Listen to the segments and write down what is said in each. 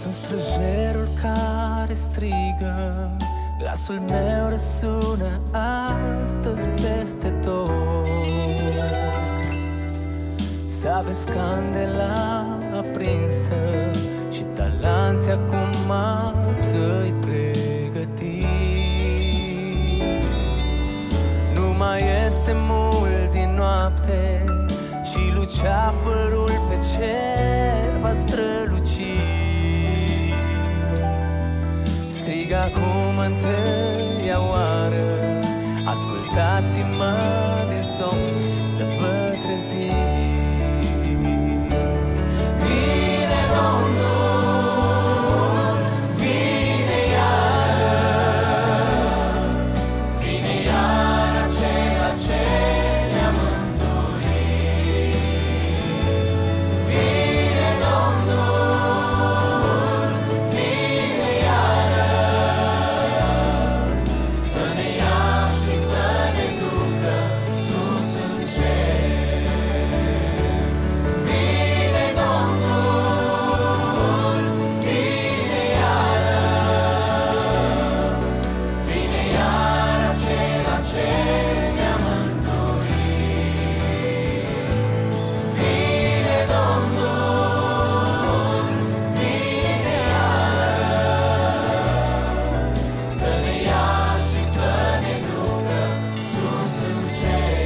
Sunt străjerul care strigă, glasul meu răsună astăzi peste tot. Să aveți candela aprinsă și talanți acum să-i pregătiți. Nu mai este mult din noapte și luceafărul pe cer va străluci. Strig acum întâia oară, ascultați-mă din somn să vă treziți. Vine Domnul, vine iară, vine iară acela ce ne-a mântuit. Vine Domnul, vine iară, să ne ia și să ne ducă sus în cer. Vine Domnul, vine iară, vine iară acela ce ne-a mântuit. Vine Domnul, vine iară, să ne ia și să ne ducă sus în cer.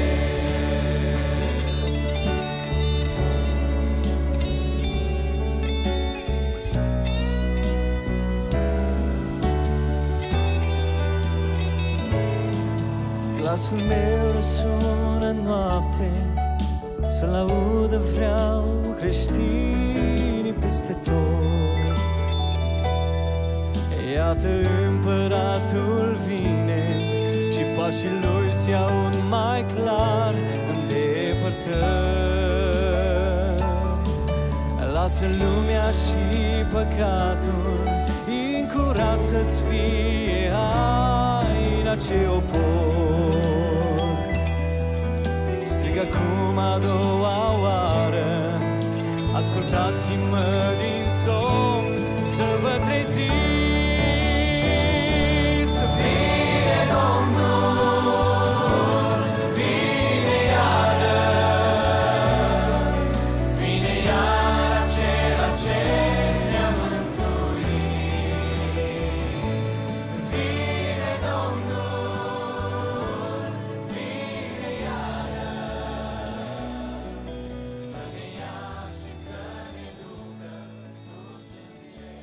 Glasul meu răsună în noapte, să-l audă vreau creștinii peste tot. Iată împăratul vine și pașii lui se aud mai clar în depărtări. Lasă lumea și păcatul, încurat să-ți fie haina ce o porți. Strig acum a doua oară, ascultați-mă din somn să vă treziți. Vine Domnul, vine iară, vine iară acela ce ne-a mântuit. Vine Domnul, vine iară, să ne ia și să ne ducă sus în cer.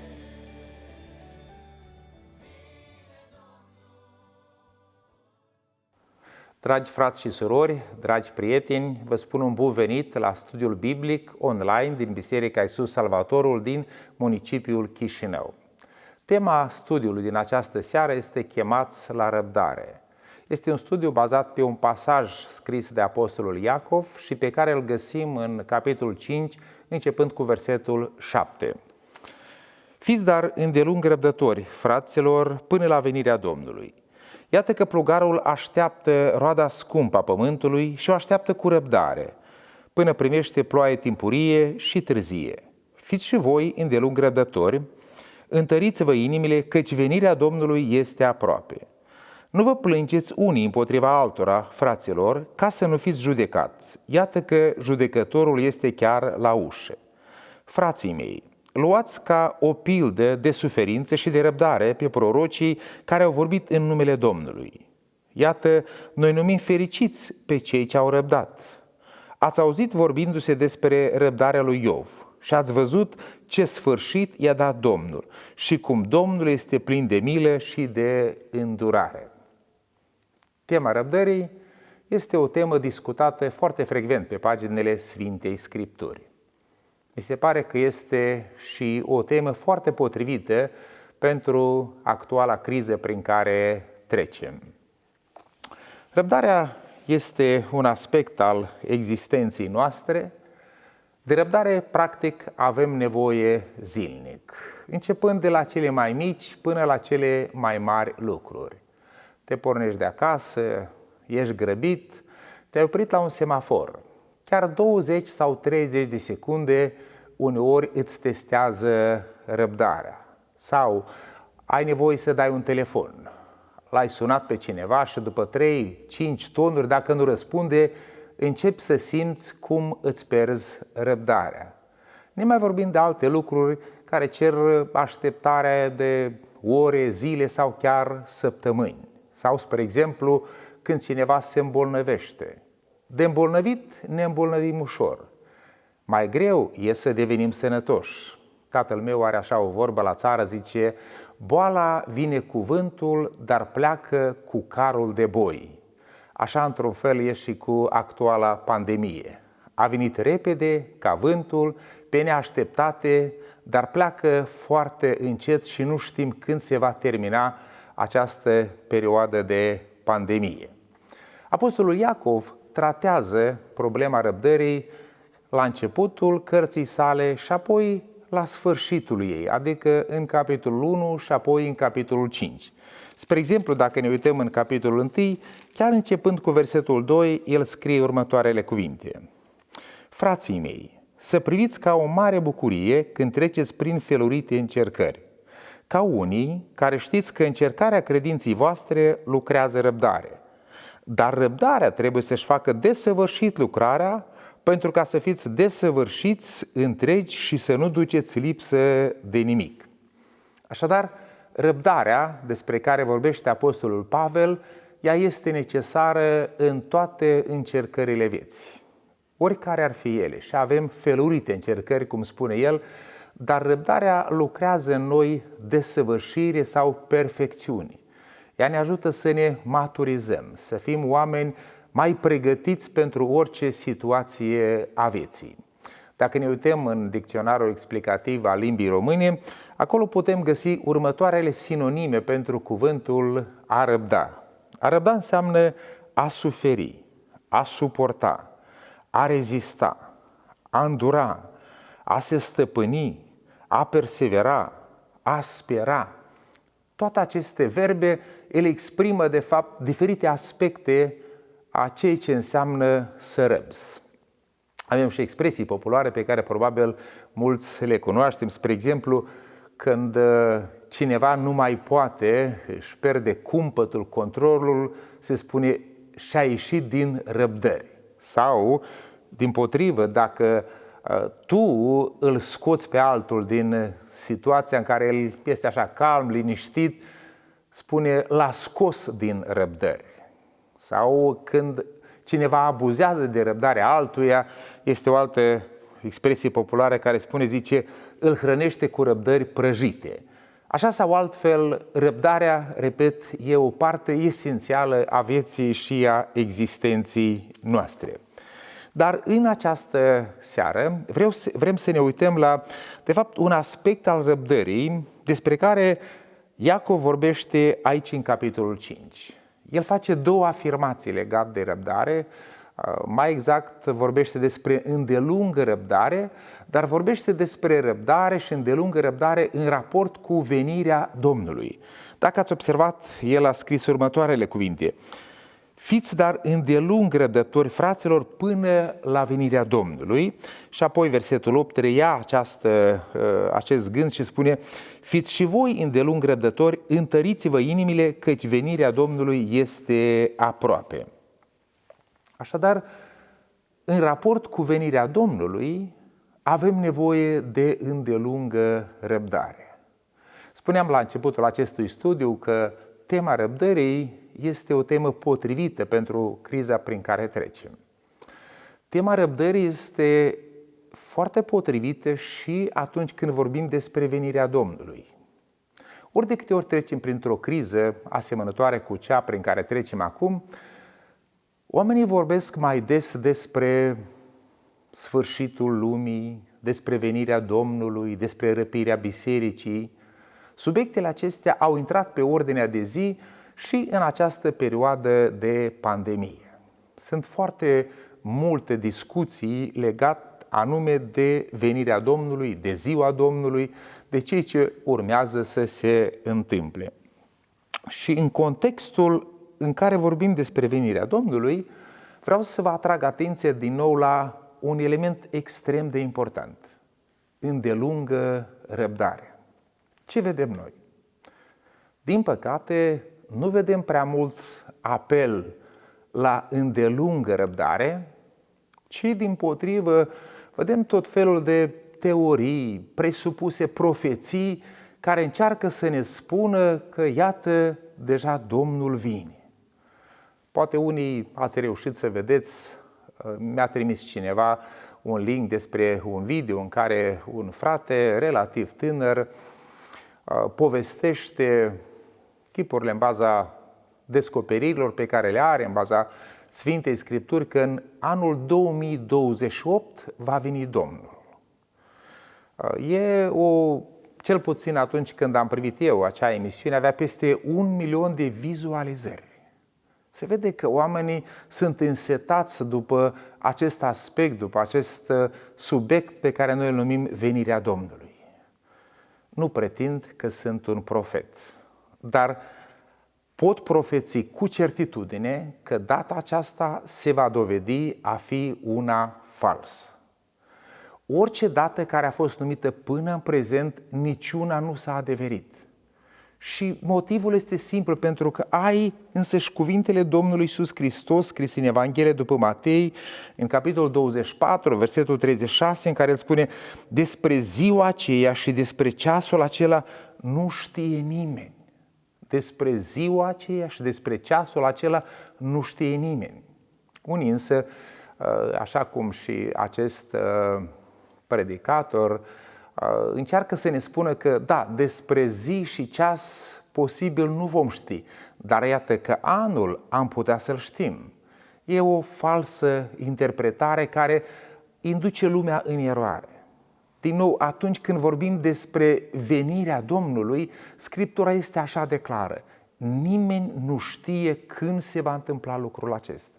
Dragi frați și surori, dragi prieteni, vă spun un bun venit la studiul biblic online din Biserica Iisus Salvatorul din municipiul Chișinău. Tema studiului din această seară este Chemați la răbdare. Este un studiu bazat pe un pasaj scris de Apostolul Iacov și pe care îl găsim în capitolul 5, începând cu versetul 7. Fiți dar îndelung răbdători, fraților, până la venirea Domnului. Iată că plugarul așteaptă roada scumpă a pământului și o așteaptă cu răbdare, până primește ploaie timpurie și târzie. Fiți și voi îndelung răbdători, întăriți-vă inimile, căci venirea Domnului este aproape. Nu vă plângeți unii împotriva altora, fraților, ca să nu fiți judecați. Iată că judecătorul este chiar la ușă. Frații mei, luați ca o pildă de suferință și de răbdare pe prorocii care au vorbit în numele Domnului. Iată, noi numim fericiți pe cei ce au răbdat. Ați auzit vorbindu-se despre răbdarea lui Iov și ați văzut ce sfârșit i-a dat Domnul și cum Domnul este plin de milă și de îndurare. Tema răbdării este o temă discutată foarte frecvent pe paginile Sfintei Scripturi. Mi se pare că este și o temă foarte potrivită pentru actuala criză prin care trecem. Răbdarea este un aspect al existenței noastre. De răbdare, practic, avem nevoie zilnic, începând de la cele mai mici până la cele mai mari lucruri. Te pornești de acasă, ești grăbit, te-ai oprit la un semafor. Chiar 20 sau 30 de secunde uneori îți testează răbdarea. Sau ai nevoie să dai un telefon. L-ai sunat pe cineva și după 3-5 tonuri, dacă nu răspunde, începi să simți cum îți pierzi răbdarea. Ne mai vorbim de alte lucruri care cer așteptarea de ore, zile sau chiar săptămâni. Sau, spre exemplu, când cineva se îmbolnăvește. De îmbolnăvit ne îmbolnăvim ușor. Mai greu e să devenim sănătoși. Tatăl meu are așa o vorbă la țară, zice: boala vine cu vântul, dar pleacă cu carul de boi. Așa, într-un fel, e și cu actuala pandemie. A venit repede, ca vântul, pe neașteptate, dar pleacă foarte încet și nu știm când se va termina această perioadă de pandemie. Apostolul Iacov tratează problema răbdării la începutul cărții sale și apoi la sfârșitul ei, adică în capitolul 1 și apoi în capitolul 5. Spre exemplu, dacă ne uităm în capitolul 1, chiar începând cu versetul 2, el scrie următoarele cuvinte: Frații mei, să priviți ca o mare bucurie când treceți prin felurite încercări, ca unii care știți că încercarea credinței voastre lucrează răbdare. Dar răbdarea trebuie să-și facă desăvârșit lucrarea, pentru ca să fiți desăvârșiți, întregi și să nu duceți lipsă de nimic. Așadar, răbdarea despre care vorbește apostolul Pavel, ea este necesară în toate încercările vieții, oricare ar fi ele. Și avem felurite încercări, cum spune el, dar răbdarea lucrează în noi desăvârșire sau perfecțiune. Ea ne ajută să ne maturizăm, să fim oameni mai pregătiți pentru orice situație a vieții. Dacă ne uităm în dicționarul explicativ al limbii române, acolo putem găsi următoarele sinonime pentru cuvântul a răbda. A răbda înseamnă a suferi, a suporta, a rezista, a îndura, a se stăpâni, a persevera, a spera. Toate aceste verbe, ele exprimă de fapt diferite aspecte a ceea ce înseamnă să răbzi. Avem și expresii populare pe care probabil mulți le cunoaștem. Spre exemplu, când cineva nu mai poate, își pierde cumpătul, controlul, se spune și-a ieșit din răbdări. Sau, dimpotrivă, dacă tu îl scoți pe altul din situația în care el este așa calm, liniștit, spune l-a scos din răbdări. Sau când cineva abuzează de răbdarea altuia, este o altă expresie populară care spune, zice, îl hrănește cu răbdări prăjite. Așa sau altfel, răbdarea, repet, e o parte esențială a vieții și a existenței noastre. Dar în această seară vrem să ne uităm la, de fapt, un aspect al răbdării despre care Iacov vorbește aici în capitolul 5. El face două afirmații legate de răbdare, mai exact vorbește despre îndelungă răbdare, dar vorbește despre răbdare și îndelungă răbdare în raport cu venirea Domnului. Dacă ați observat, el a scris următoarele cuvinte: fiți dar îndelung răbdători, fraților, până la venirea Domnului. Și apoi versetul 8 reia acest gând și spune: fiți și voi îndelung răbdători, întăriți-vă inimile, căci venirea Domnului este aproape. Așadar, în raport cu venirea Domnului, avem nevoie de îndelungă răbdare. Spuneam la începutul acestui studiu că tema răbdării este o temă potrivită pentru criza prin care trecem. Tema răbdării este foarte potrivită și atunci când vorbim despre venirea Domnului. Ori de câte ori trecem printr-o criză asemănătoare cu cea prin care trecem acum, oamenii vorbesc mai des despre sfârșitul lumii, despre venirea Domnului, despre răpirea bisericii. Subiectele acestea au intrat pe ordinea de zi și în această perioadă de pandemie. Sunt foarte multe discuții legate anume de venirea Domnului, de ziua Domnului, de ceea ce urmează să se întâmple. Și în contextul în care vorbim despre venirea Domnului, vreau să vă atrag atenția din nou la un element extrem de important. îndelungă răbdare. Ce vedem noi? Din păcate, nu vedem prea mult apel la îndelungă răbdare, ci dimpotrivă vedem tot felul de teorii, presupuse profeții care încearcă să ne spună că iată, deja Domnul vine. Poate unii ați reușit să vedeți, mi-a trimis cineva un link despre un video în care un frate relativ tânăr povestește tipurile în baza descoperirilor pe care le are, în baza Sfintei Scripturi, că în anul 2028 va veni Domnul. Cel puțin atunci când am privit eu acea emisiune, avea peste 1 milion de vizualizări. Se vede că oamenii sunt însetați după acest aspect, după acest subiect pe care noi îl numim venirea Domnului. Nu pretind că sunt un profet, dar pot profeți cu certitudine că data aceasta se va dovedi a fi una falsă. Orice dată care a fost numită până în prezent, niciuna nu s-a adeverit. Și motivul este simplu, pentru că ai însăși cuvintele Domnului Iisus Hristos scrise în Evanghelie după Matei, în capitolul 24, versetul 36, în care îl spune: despre ziua aceea și despre ceasul acela nu știe nimeni. Despre ziua aceea și despre ceasul acela nu știe nimeni. Unii însă, așa cum și acest predicator, încearcă să ne spună că da, despre zi și ceas posibil nu vom ști, dar iată că anul am putea să-l știm. E o falsă interpretare care induce lumea în eroare. Din nou, atunci când vorbim despre venirea Domnului, Scriptura este așa de clară: nimeni nu știe când se va întâmpla lucrul acesta.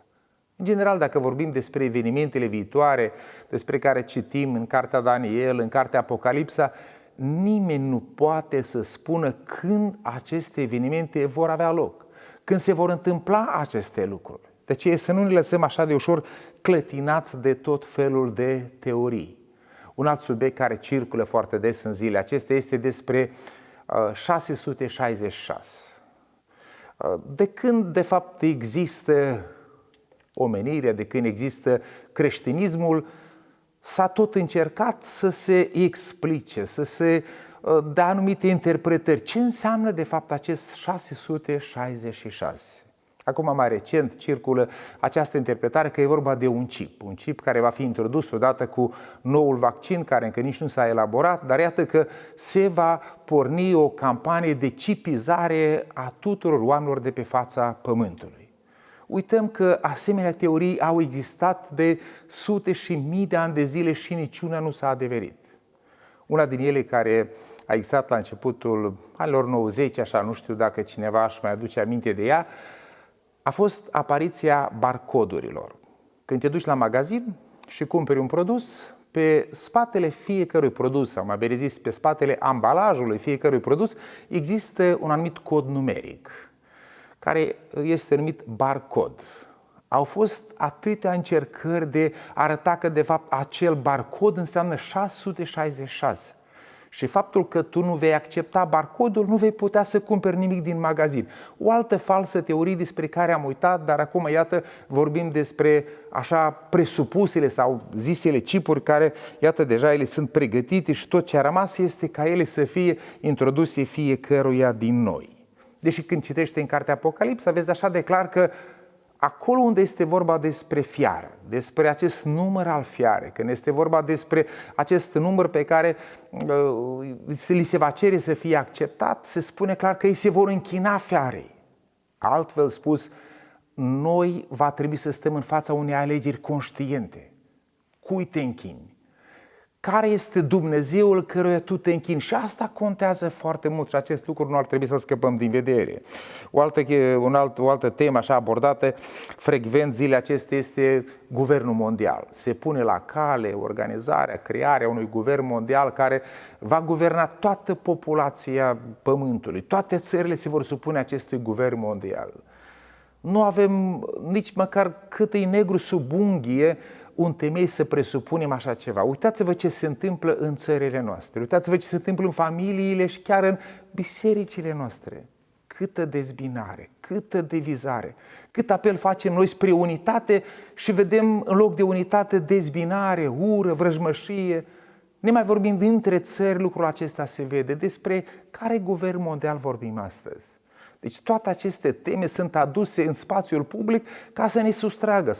În general, dacă vorbim despre evenimentele viitoare, despre care citim în cartea Daniel, în cartea Apocalipsa, nimeni nu poate să spună când aceste evenimente vor avea loc, când se vor întâmpla aceste lucruri. De aceea să nu ne lăsăm așa de ușor clătinați de tot felul de teorii. Un alt subiect care circulă foarte des în zilele acestea este despre 666. De când, de fapt, există omenirea, de când există creștinismul, s-a tot încercat să se explice, să se dea anumite interpretări. Ce înseamnă, de fapt, acest 666? Acum, mai recent, circulă această interpretare că e vorba de un chip care va fi introdus odată cu noul vaccin, care încă nici nu s-a elaborat, dar iată că se va porni o campanie de chipizare a tuturor oamenilor de pe fața Pământului. Uităm că asemenea teorii au existat de sute și mii de ani de zile și niciuna nu s-a adeverit. Una din ele, care a existat la începutul anilor 90, așa, nu știu dacă cineva își mai aduce aminte de ea, a fost apariția barcodurilor. Când te duci la magazin și cumperi un produs, pe spatele fiecărui produs, sau mai bine zis, pe spatele ambalajului fiecărui produs, există un anumit cod numeric, care este numit barcod. Au fost atâtea încercări de a arăta că, de fapt, acel barcod înseamnă 666. Și faptul că tu nu vei accepta barcodul, nu vei putea să cumperi nimic din magazin. O altă falsă teorie despre care am uitat, dar acum, iată, vorbim despre așa presupusele sau zisele chipuri care, iată, deja ele sunt pregătite și tot ce a rămas este ca ele să fie introduse fiecăruia din noi. Deși când citește în cartea Apocalipsa, vezi așa de clar că acolo unde este vorba despre fiară, despre acest număr al fiarei, când este vorba despre acest număr pe care li se va cere să fie acceptat, se spune clar că ei se vor închina fiarei. Altfel spus, noi va trebui să stăm în fața unei alegeri conștiente. Cui te închini? Care este Dumnezeul căruia tu te închini? Și asta contează foarte mult și acest lucru nu ar trebui să scăpăm din vedere. O altă temă așa abordată frecvent zilele acestea este guvernul mondial. Se pune la cale organizarea, crearea unui guvern mondial care va guverna toată populația Pământului. Toate țările se vor supune acestui guvern mondial. Nu avem nici măcar cât e negru sub unghie un temei să presupunem așa ceva. Uitați-vă ce se întâmplă în țările noastre, uitați-vă ce se întâmplă în familiile și chiar în bisericile noastre. Câtă dezbinare, câtă divizare, cât apel facem noi spre unitate și vedem în loc de unitate dezbinare, ură, vrăjmășie. Ne mai vorbim între țări, lucrul acesta se vede. Despre care guvern mondial vorbim astăzi? Deci toate aceste teme sunt aduse în spațiul public ca să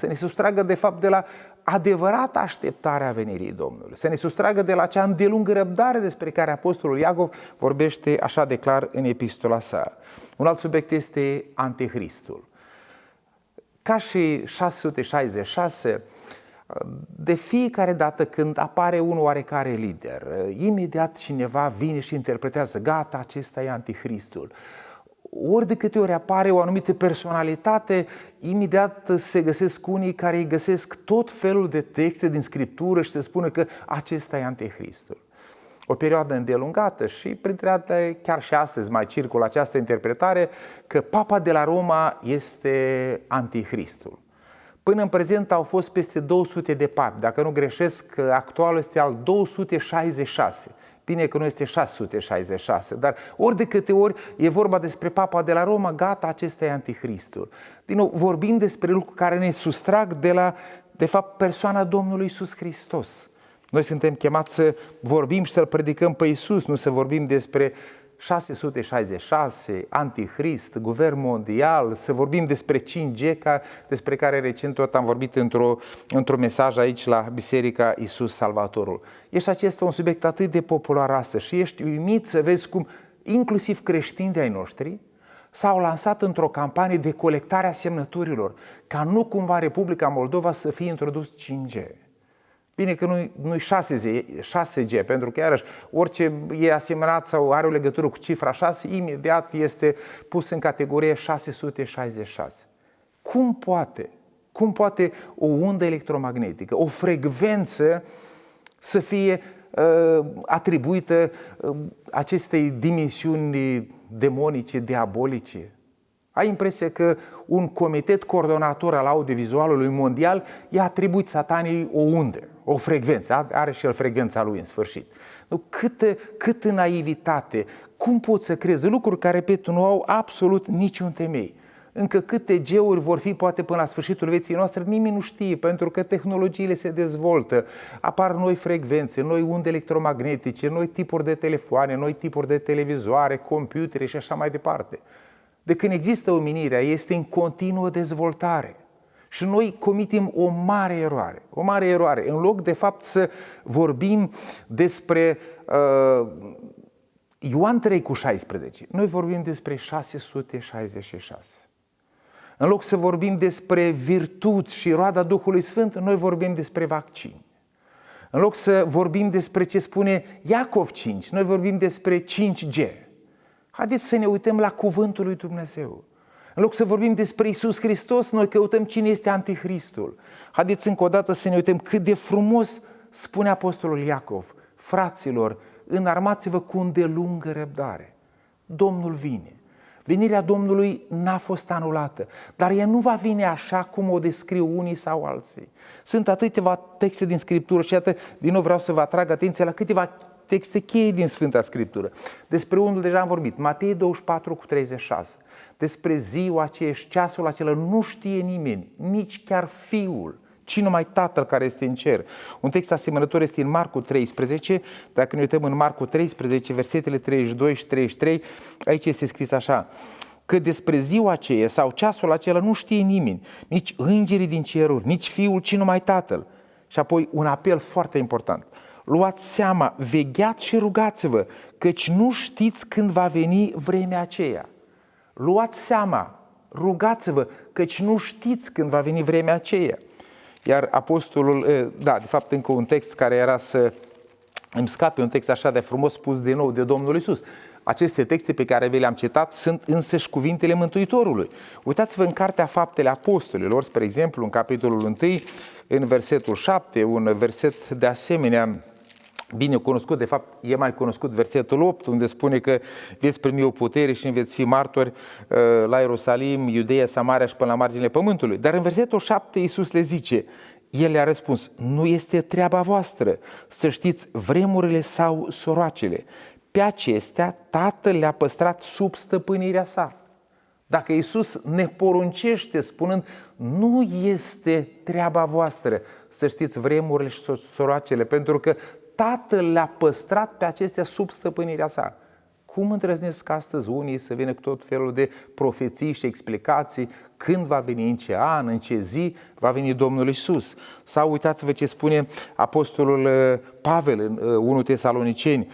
ne sustragă de fapt de la adevărata așteptare a venirii Domnului, să ne sustragă de la acea îndelungă răbdare despre care Apostolul Iacov vorbește așa de clar în epistola sa. Un alt subiect este Antichristul. Ca și 666, de fiecare dată când apare un oarecare lider, imediat cineva vine și interpretează, gata, acesta e Antichristul. Ori de câte ori apare o anumită personalitate, imediat se găsesc unii care îi găsesc tot felul de texte din Scriptură și se spune că acesta e Antichristul. O perioadă îndelungată și printre altele chiar și astăzi mai circulă această interpretare că Papa de la Roma este Antichristul. Până în prezent au fost peste 200 de papi, dacă nu greșesc, actualul este al 266. Bine că nu este 666, dar ori de câte ori e vorba despre Papa de la Roma, gata, acesta e Antichristul. Din nou, vorbim despre lucruri care ne sustrag de la, de fapt, persoana Domnului Iisus Hristos. Noi suntem chemați să vorbim și să-L predicăm pe Iisus, nu să vorbim despre 666, Antichrist, guvern mondial, să vorbim despre 5G, despre care recent tot am vorbit într-un mesaj aici la Biserica Iisus Salvatorul. Ești acesta un subiect atât de popular astăzi și ești uimit să vezi cum inclusiv creștini de ai noștri s-au lansat într-o campanie de colectare a semnăturilor, ca nu cumva Republica Moldova să fie introdus 5G. Bine că nu-i 6G, pentru că iarăși orice e asemănat sau are o legătură cu cifra 6, imediat este pus în categorie 666. Cum poate o undă electromagnetică, o frecvență să fie atribuită acestei dimensiuni demonice, diabolice? Ai impresia că un comitet coordonator al audiovizualului mondial i-a atribuit satanii o undă, o frecvență, are și el frecvența lui în sfârșit. Câtă naivitate, cum poți să crezi lucruri care, repet, nu au absolut niciun temei. Încă câte geuri vor fi poate până la sfârșitul vieții noastre, nimeni nu știe, pentru că tehnologiile se dezvoltă, apar noi frecvențe, noi unde electromagnetice, noi tipuri de telefoane, noi tipuri de televizoare, computere și așa mai departe. De când există omenirea, este în continuă dezvoltare. Și noi comitem o mare eroare. În loc, de fapt, să vorbim despre Ioan 3,16, noi vorbim despre 666. În loc să vorbim despre virtuți și roada Duhului Sfânt, noi vorbim despre vaccini. În loc să vorbim despre ce spune Iacov 5, noi vorbim despre 5G. Haideți să ne uităm la cuvântul lui Dumnezeu. În loc să vorbim despre Iisus Hristos, noi căutăm cine este Antichristul. Haideți încă o dată să ne uităm cât de frumos spune Apostolul Iacov: fraților, înarmați-vă cu îndelungă răbdare. Domnul vine. Venirea Domnului n-a fost anulată, dar ea nu va veni așa cum o descriu unii sau alții. Sunt atâtea texte din Scriptură și iată, din nou vreau să vă atrag atenția la câteva texte cheie din Sfânta Scriptură. Despre unul deja am vorbit, Matei 24,36. Despre ziua aceea și ceasul acela nu știe nimeni, nici chiar Fiul, ci numai Tatăl care este în cer. Un text asemănător este în Marcu 13, dacă ne uităm în Marcu 13, versetele 32 și 33, aici este scris așa: că despre ziua aceea sau ceasul acela nu știe nimeni, nici îngerii din ceruri, nici Fiul, ci numai Tatăl. Și apoi un apel foarte important: luați seama, vegheați și rugați-vă, căci nu știți când va veni vremea aceea. Luați seama, rugați-vă, căci nu știți când va veni vremea aceea. Iar apostolul, de fapt încă un text care era să îmi scape, un text așa de frumos spus de nou de Domnul Iisus. Aceste texte pe care vi le-am citat sunt însăși cuvintele Mântuitorului. Uitați-vă în Cartea Faptele Apostolilor, spre exemplu, în capitolul 1, în versetul 7, un verset de asemenea bine cunoscut, de fapt e mai cunoscut versetul 8, unde spune că veți primi o putere și veți fi martori la Ierusalim, Iudeea, Samaria și până la marginile pământului. Dar în versetul 7 Iisus le zice: El le-a răspuns, nu este treaba voastră să știți vremurile sau soroacele. Pe acestea Tatăl le-a păstrat sub stăpânirea sa. Dacă Iisus ne poruncește spunând, nu este treaba voastră să știți vremurile și soroacele, pentru că Tatăl le-a păstrat pe acestea sub stăpânirea sa. Cum îndrăznesc astăzi unii să vină cu tot felul de profeții și explicații când va veni, în ce an, în ce zi va veni Domnul Iisus? Sau uitați-vă ce spune Apostolul Pavel în 1 Tesaloniceni.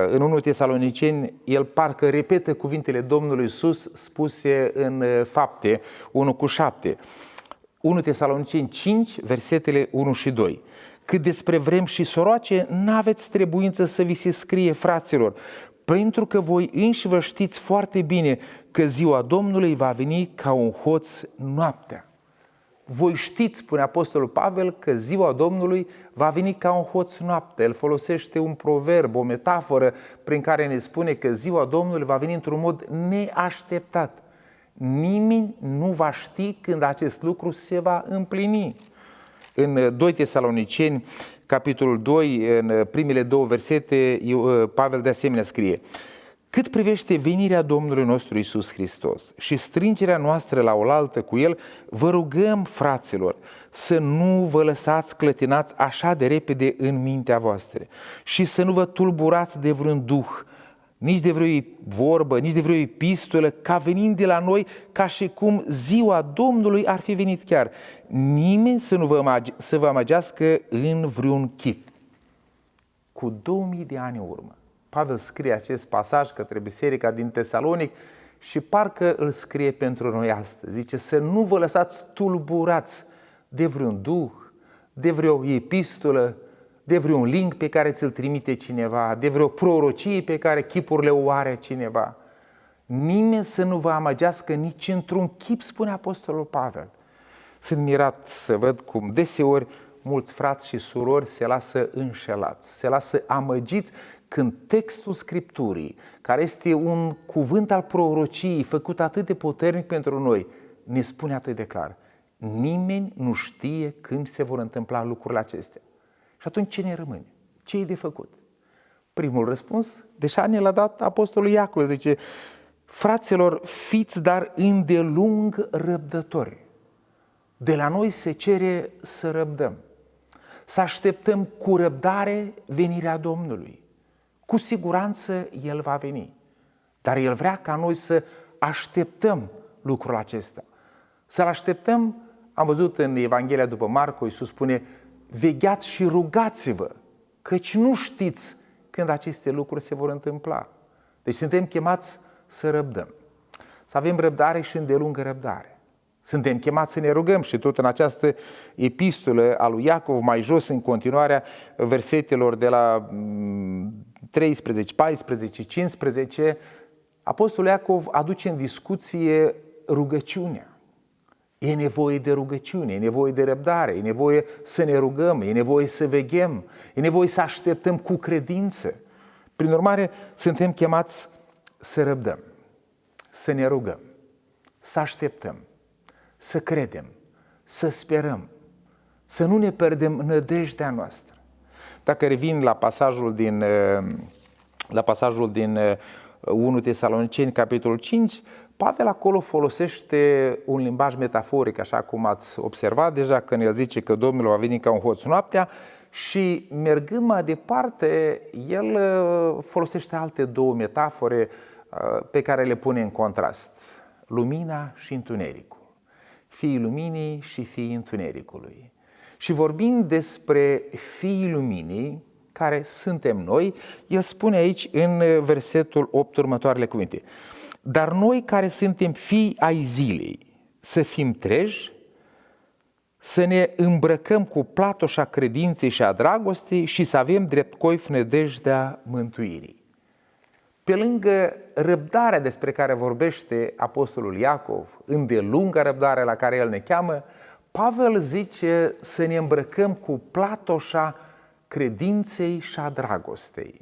În 1 Tesaloniceni el parcă repetă cuvintele Domnului Iisus spuse în Fapte 1:7. 1 Tesaloniceni 5, versetele 1 și 2. Cât despre vrem și soroace, n-aveți trebuință să vi se scrie, fraților, pentru că voi înși vă știți foarte bine că ziua Domnului va veni ca un hoț noaptea. Voi știți, spune Apostolul Pavel, că ziua Domnului va veni ca un hoț noaptea. El folosește un proverb, o metaforă prin care ne spune că ziua Domnului va veni într-un mod neașteptat. Nimeni nu va ști când acest lucru se va împlini. În 2 Tesaloniceni, capitolul 2, în primele 2 versete, Pavel de asemenea scrie: cât privește venirea Domnului nostru Iisus Hristos și strângerea noastră la oaltă cu El, vă rugăm, fraților, să nu vă lăsați clătinați așa de repede în mintea voastră și să nu vă tulburați de vreun duh, nici de vreo vorbă, nici de vreo epistolă, ca venind de la noi, ca și cum ziua Domnului ar fi venit chiar. Nimeni să vă amăgească în vreun chip. Cu 2000 de ani în urmă, Pavel scrie acest pasaj către biserica din Tesalonic și parcă îl scrie pentru noi astăzi. Zice să nu vă lăsați tulburați de vreun duh, de vreo epistolă, de vreun link pe care ți-l trimite cineva, de vreo prorocie pe care chipurile o are cineva. Nimeni să nu vă amăgească nici într-un chip, spune Apostolul Pavel. Sunt mirat să văd cum deseori mulți frați și surori se lasă înșelați, se lasă amăgiți când textul Scripturii, care este un cuvânt al prorociei făcut atât de puternic pentru noi, ne spune atât de clar. Nimeni nu știe când se vor întâmpla lucrurile acestea. Și atunci ce ne rămâne? Ce e de făcut? Primul răspuns, deja ne l-a dat Apostolul Iacov, zice: fraților, fiți dar îndelung răbdători. De la noi se cere să răbdăm, să așteptăm cu răbdare venirea Domnului. Cu siguranță El va veni, dar El vrea ca noi să așteptăm lucrul acesta. Să-L așteptăm, am văzut în Evanghelia după Marcu, Iisus spune: vegheați și rugați-vă, căci nu știți când aceste lucruri se vor întâmpla. Deci suntem chemați să răbdăm, să avem răbdare și îndelungă răbdare. Suntem chemați să ne rugăm și tot în această epistolă a lui Iacov, mai jos în continuarea versetelor de la 13, 14, 15, Apostolul Iacov aduce în discuție rugăciunea. E nevoie de rugăciune, e nevoie de răbdare, e nevoie să ne rugăm, e nevoie să veghem, e nevoie să așteptăm cu credință. Prin urmare, suntem chemați să răbdăm, să ne rugăm, să așteptăm, să credem, să sperăm, să nu ne pierdem nădejdea noastră. Dacă revin la pasajul din 1 Tesaloniceni, capitolul 5, Pavel acolo folosește un limbaj metaforic, așa cum ați observat deja, când el zice că Domnul va veni ca un hoț noaptea, și mergând mai departe, el folosește alte două metafore pe care le pune în contrast: lumina și întunericul, fiii luminii și fiii întunericului. Și vorbind despre fiii luminii, care suntem noi, el spune aici în versetul 8 următoarele cuvinte: dar noi care suntem fii ai zilei, să fim treji, să ne îmbrăcăm cu platoșa credinței și a dragostei și să avem drept coif nădejdea mântuirii. Pe lângă răbdarea despre care vorbește Apostolul Iacov, îndelungă răbdare la care el ne cheamă, Pavel zice să ne îmbrăcăm cu platoșa credinței și a dragostei.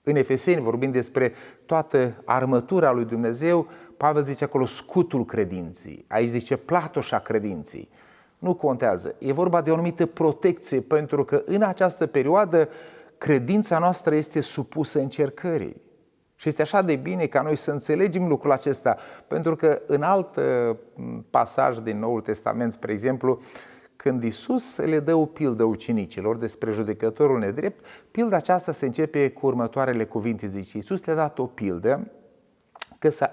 În Efeseni, vorbind despre toată armătura lui Dumnezeu, Pavel zice acolo scutul credinței, aici zice platoșa credinței. nu contează. E vorba de o anumită protecție, pentru că în această perioadă credința noastră este supusă încercării. Și este așa de bine ca noi să înțelegem lucrul acesta, pentru că în alt pasaj din Noul Testament, spre exemplu, când Iisus le dă o pildă ucenicilor despre judecătorul nedrept, pilda aceasta se începe cu următoarele cuvinte. Zice, Iisus le-a dat o pildă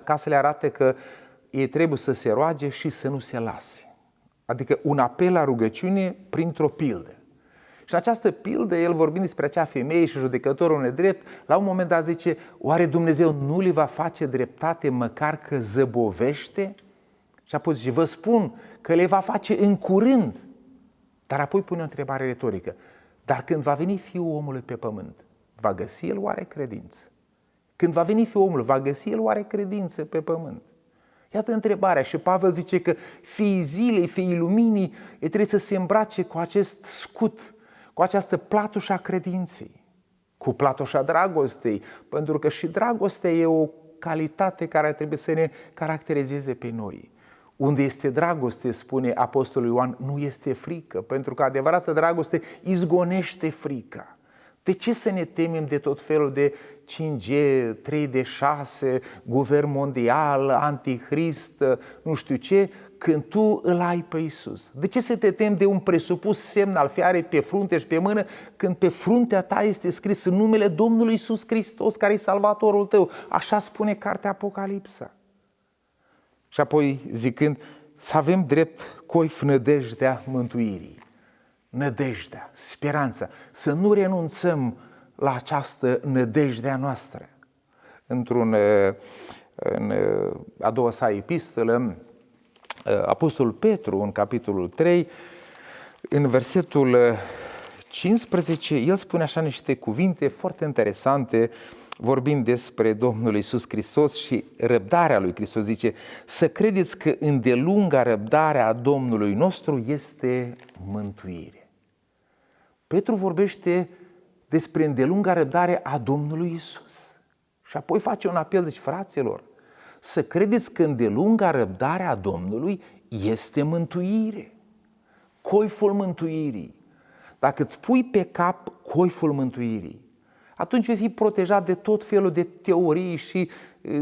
ca să le arate că ei trebuie să se roage și să nu se lase. Adică un apel la rugăciune printr-o pildă. Și în această pildă, el vorbind despre acea femeie și judecătorul nedrept, la un moment dat zice, oare Dumnezeu nu li va face dreptate măcar că zăbovește? Și apoi zice, vă spun că le va face în curând. Dar apoi pune o întrebare retorică. Dar când va veni Fiul omului pe pământ, va găsi el oare credință? Când va veni Fiul omului, va găsi el oare credință pe pământ? Iată întrebarea. Și Pavel zice că fiii zilei, fiii luminii, ei trebuie să se îmbrace cu acest scut, cu această platoșă a credinței, cu platoșa dragostei, pentru că și dragostea e o calitate care trebuie să ne caracterizeze pe noi. Unde este dragoste, spune Apostolul Ioan, nu este frică, pentru că adevărată dragoste izgonește frica. De ce să ne temem de tot felul de 5G, 3D6, guvern mondial, antichrist, nu știu ce, când tu îl ai pe Iisus? De ce să te temi de un presupus semn al fiarei pe frunte și pe mână, când pe fruntea ta este scris în numele Domnului Iisus Hristos, care e salvatorul tău? Așa spune cartea Apocalipsa. Și apoi zicând, să avem drept coif nădejdea mântuirii. Nădejdea, speranța, să nu renunțăm la această nădejde a noastră. În a doua sa epistolă, Apostolul Petru, în capitolul 3, în versetul 15, el spune așa niște cuvinte foarte interesante, vorbind despre Domnul Iisus Hristos și răbdarea lui Hristos. Zice, să credeți că îndelunga răbdarea a Domnului nostru este mântuire. Petru vorbește despre îndelunga răbdare a Domnului Iisus. Și apoi face un apel, zice, fraților, să credeți că îndelunga răbdare a Domnului este mântuire. Coiful mântuirii. Dacă îți pui pe cap coiful mântuirii, atunci vei fi protejat de tot felul de teorii și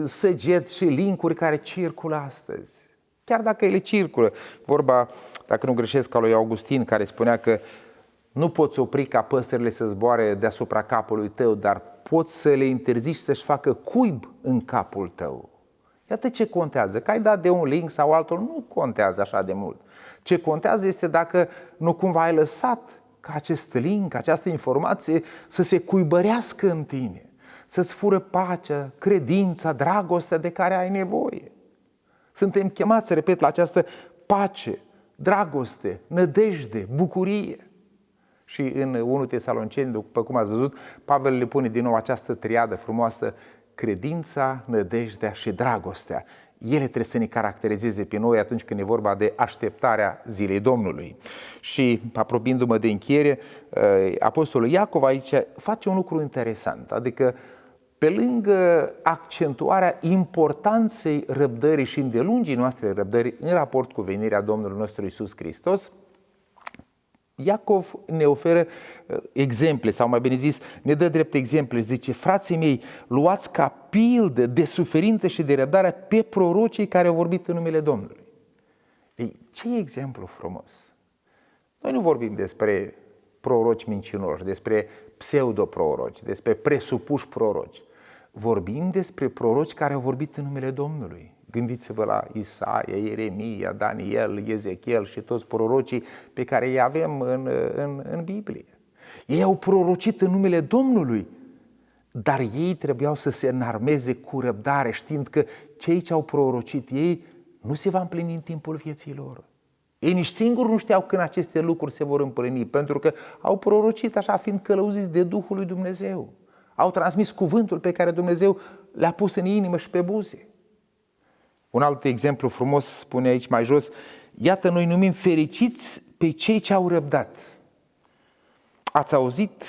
săgeți și linkuri care circulă astăzi. Chiar dacă ele circulă. Vorba, dacă nu greșesc, a lui Augustin, care spunea că nu poți opri ca păsările să zboare deasupra capului tău, dar poți să le interzici să-și facă cuib în capul tău. Iată ce contează. Că ai dat de un link sau altul, nu contează așa de mult. Ce contează este dacă nu cumva ai lăsat ca acest link, această informație să se cuibărească în tine, să-ți fură pacea, credința, dragostea de care ai nevoie. Suntem chemați, repet, la această pace, dragoste, nădejde, bucurie. Și în 1 Tesaloniceni, după cum ați văzut, Pavel le pune din nou această triadă frumoasă, credința, nădejdea și dragostea. Ele trebuie să ne caracterizeze pe noi atunci când e vorba de așteptarea zilei Domnului. Și apropiindu-mă de încheiere, Apostolul Iacov aici face un lucru interesant, adică pe lângă accentuarea importanței răbdării și îndelungii noastre răbdări în raport cu venirea Domnului nostru Iisus Hristos, Iacov ne oferă exemple, sau mai bine zis, ne dă drept exemple. Zice, frații mei, luați ca pildă de suferință și de răbdare pe prorocii care au vorbit în numele Domnului. Ei, ce exemplu frumos! Noi nu vorbim despre proroci mincinoși, despre pseudoproroci, despre presupuși proroci. Vorbim despre proroci care au vorbit în numele Domnului. Gândiți-vă la Isaia, Ieremia, Daniel, Ezechiel și toți prorocii pe care îi avem în Biblie. Ei au prorocit în numele Domnului, dar ei trebuiau să se înarmeze cu răbdare, știind că cei ce au prorocit ei nu se va împlini în timpul vieții lor. Ei nici singuri nu știau când aceste lucruri se vor împlini, pentru că au prorocit așa fiind călăuziți de Duhul lui Dumnezeu. Au transmis cuvântul pe care Dumnezeu le-a pus în inimă și pe buze. Un alt exemplu frumos spune aici mai jos, iată, noi numim fericiți pe cei ce au răbdat. Ați auzit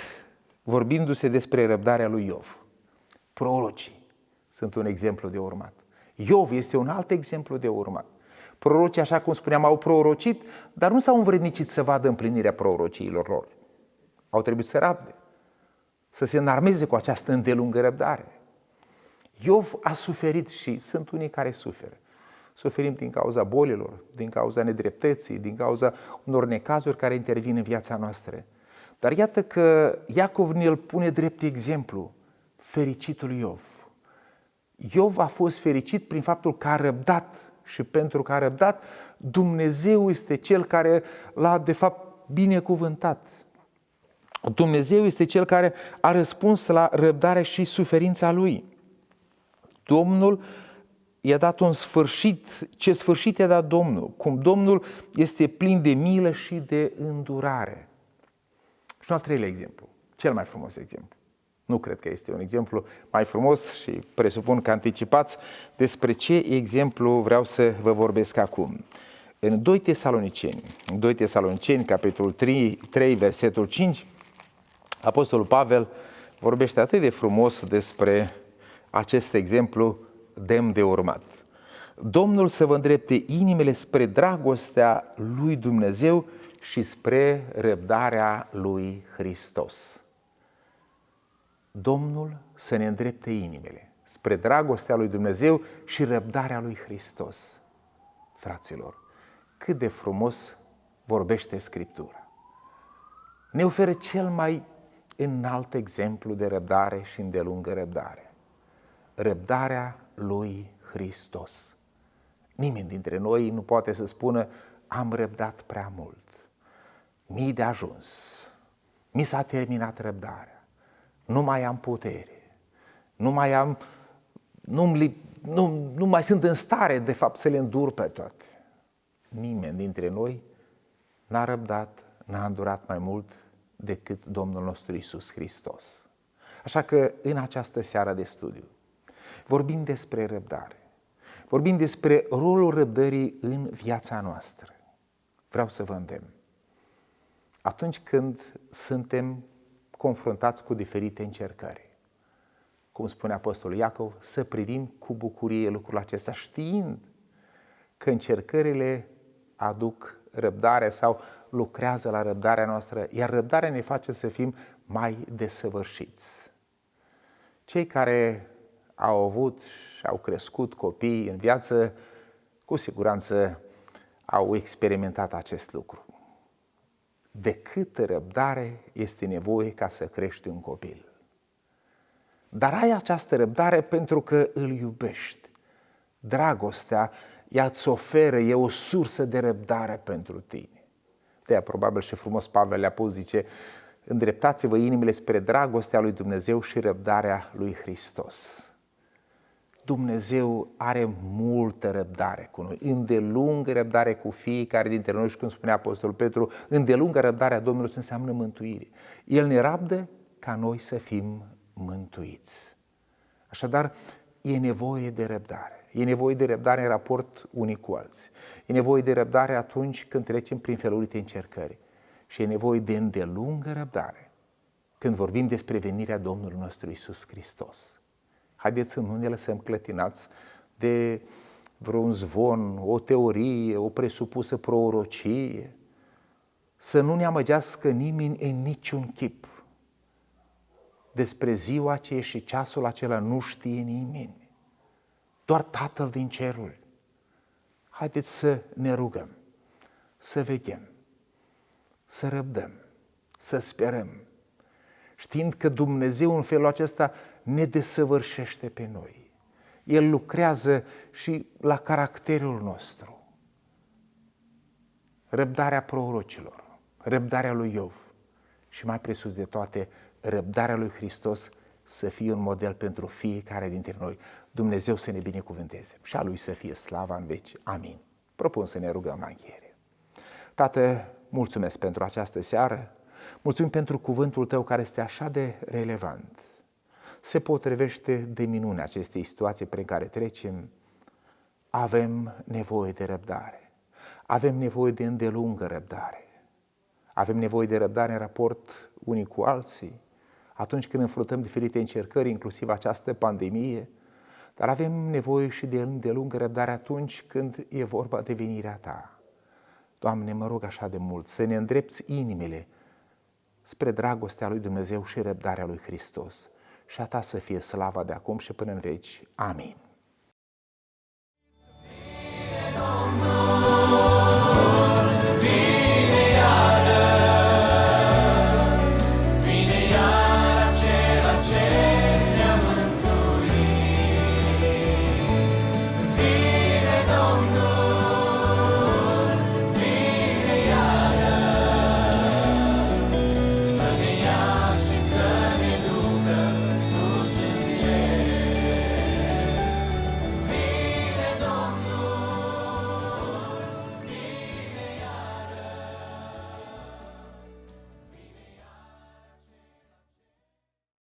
vorbindu-se despre răbdarea lui Iov. Prorocii sunt un exemplu de urmat. Iov este un alt exemplu de urmat. Prorocii, așa cum spuneam, au prorocit, dar nu s-au învrednicit să vadă împlinirea prorociilor lor. Au trebuit să rabde, să se înarmeze cu această îndelungă răbdare. Iov a suferit și sunt unii care suferă. Suferim din cauza bolilor, din cauza nedreptății, din cauza unor necazuri care intervin în viața noastră. Dar iată că Iacov ne-l pune drept exemplu, fericitul Iov. Iov a fost fericit prin faptul că a răbdat și pentru că a răbdat, Dumnezeu este Cel care l-a de fapt binecuvântat. Dumnezeu este Cel care a răspuns la răbdarea și suferința lui. Domnul i-a dat un sfârșit. Ce sfârșit i-a dat Domnul? Cum Domnul este plin de milă și de îndurare. Și un al treilea exemplu, cel mai frumos exemplu. Nu cred că este un exemplu mai frumos și presupun că anticipați despre ce exemplu vreau să vă vorbesc acum. În 2 Tesaloniceni, capitolul 3, versetul 5, Apostolul Pavel vorbește atât de frumos despre acest exemplu demn de urmat. Domnul să vă îndrepte inimile spre dragostea lui Dumnezeu și spre răbdarea lui Hristos. Domnul să ne îndrepte inimile spre dragostea lui Dumnezeu și răbdarea lui Hristos. Fraților, cât de frumos vorbește Scriptura. Ne oferă cel mai înalt exemplu de răbdare și îndelungă răbdare. Răbdarea lui Hristos. Nimeni dintre noi nu poate să spună am răbdat prea mult. Mi-i de ajuns. Mi s-a terminat răbdarea. Nu mai am putere. Nu mai sunt în stare de fapt să le îndur pe toate. Nimeni dintre noi n-a răbdat, n-a îndurat mai mult decât Domnul nostru Iisus Hristos. Așa că în această seară de studiu vorbim despre răbdare. Vorbim despre rolul răbdării în viața noastră. Vreau să vă îndemn. Atunci când suntem confruntați cu diferite încercări, cum spune Apostolul Iacov, să privim cu bucurie lucrul acesta, știind că încercările aduc răbdare sau lucrează la răbdarea noastră, iar răbdarea ne face să fim mai desăvârșiți. Cei care au avut și au crescut copii în viață, cu siguranță au experimentat acest lucru. De câtă răbdare este nevoie ca să crești un copil. Dar ai această răbdare pentru că îl iubești. Dragostea ea îți oferă, e o sursă de răbdare pentru tine. De-aia probabil și frumos Pavel le-a pus, zice, îndreptați-vă inimile spre dragostea lui Dumnezeu și răbdarea lui Hristos. Dumnezeu are multă răbdare cu noi, îndelungă răbdare cu fiecare dintre noi și cum spunea Apostolul Petru, îndelungă răbdarea Domnului înseamnă mântuire. El ne rabdă ca noi să fim mântuiți. Așadar, e nevoie de răbdare. E nevoie de răbdare în raport unii cu alții. E nevoie de răbdare atunci când trecem prin felurite încercări. Și e nevoie de îndelungă răbdare când vorbim despre venirea Domnului nostru Iisus Hristos. Haideți să nu ne lăsăm clătinați de vreun zvon, o teorie, o presupusă prorocie, să nu ne amăgească nimeni în niciun chip. Despre ziua aceea și ceasul acela nu știe nimeni, doar Tatăl din ceruri. Haideți să ne rugăm, să veghem, să răbdăm, să sperăm, știind că Dumnezeu în felul acesta ne desăvârșește pe noi. El lucrează și la caracterul nostru. Răbdarea prorocilor, răbdarea lui Iov și mai presus de toate, răbdarea lui Hristos să fie un model pentru fiecare dintre noi. Dumnezeu să ne binecuvânteze și a Lui să fie slava în veci. Amin. Propun să ne rugăm la încheiere. Tată, mulțumesc pentru această seară, mulțumim pentru cuvântul Tău care este așa de relevant. Se potrivește de minune acestei situații prin care trecem. Avem nevoie de răbdare. Avem nevoie de îndelungă răbdare. Avem nevoie de răbdare în raport unii cu alții, atunci când înfruntăm diferite încercări, inclusiv această pandemie, Dar avem nevoie și de îndelungă răbdare atunci când e vorba de venirea Ta. Doamne, mă rog așa de mult să ne îndrepți inimile spre dragostea lui Dumnezeu și răbdarea lui Hristos. Și a Ta să fie slava de acum și până în veci. Amin.